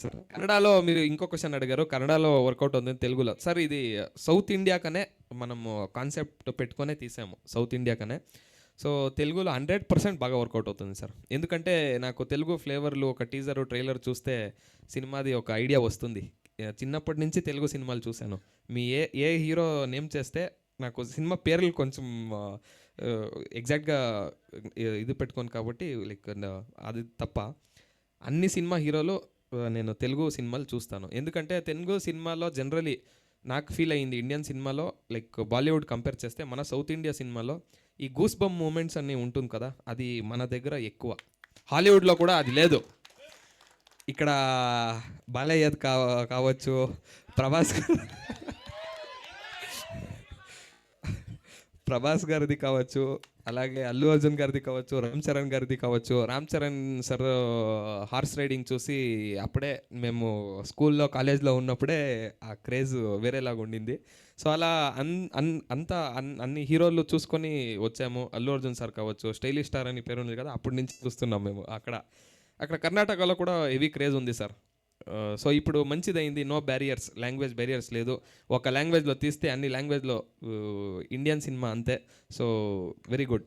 Sir. కన్నడలో మీరు ఇంకో క్వశ్చన్ అడిగారు. కన్నడలో వర్కౌట్ అవుతుంది తెలుగులో. సార్ ఇది సౌత్ ఇండియాకనే మనము కాన్సెప్ట్ పెట్టుకొనే తీసాము. సౌత్ ఇండియాకనే. సో తెలుగులో 100% బాగా వర్కౌట్ అవుతుంది సార్. ఎందుకంటే నాకు తెలుగు ఫ్లేవర్లు ఒక టీజర్, ట్రైలర్ చూస్తే సినిమాది ఒక ఐడియా వస్తుంది. చిన్నప్పటి నుంచి తెలుగు సినిమాలు చూశాను. మీ ఏ ఏ హీరో నేమ్ చేస్తే నాకు సినిమా పేర్లు కొంచెం ఎగ్జాక్ట్‌గా ఇది పెట్టుకోను కాబట్టి లైక్ అది తప్ప అన్ని సినిమా హీరోలు నేను తెలుగు సినిమాలు చూస్తాను. ఎందుకంటే తెలుగు సినిమాలో జనరలీ నాకు ఫీల్ అయింది ఇండియన్ సినిమాలో లైక్ బాలీవుడ్ కంపేర్ చేస్తే మన సౌత్ ఇండియా సినిమాలో ఈ గూస్ బంప్ మూమెంట్స్ అన్నీ ఉంటుంది కదా, అది మన దగ్గర ఎక్కువ. హాలీవుడ్లో కూడా అది లేదు. ఇక్కడ బాలయ్యది కావచ్చు, ప్రభాస్ ప్రభాస్ గారిది కావచ్చు, అలాగే అల్లు అర్జున్ గారిది కావచ్చు, రామ్ చరణ్ గారిది కావచ్చు. Ram Charan sir horse riding చూసి అప్పుడే మేము స్కూల్లో కాలేజ్లో ఉన్నప్పుడే ఆ క్రేజ్ వేరేలాగా ఉండింది. సో అలా అన్ని హీరోలు చూసుకొని వచ్చాము. అల్లు అర్జున్ సార్ కావచ్చు, స్టైలిష్ స్టార్ అని పేరు ఉంది కదా, అప్పటి నుంచి చూస్తున్నాం మేము. అక్కడ అక్కడ కర్ణాటకలో కూడా హెవీ క్రేజ్ ఉంది సార్. సో ఇప్పుడు మంచిదైంది, నో బ్యారియర్స్, లాంగ్వేజ్ బ్యారియర్స్ లేదు. ఒక లాంగ్వేజ్లో తీస్తే అన్ని లాంగ్వేజ్లో ఇండియన్ సినిమా అంతే. So very good.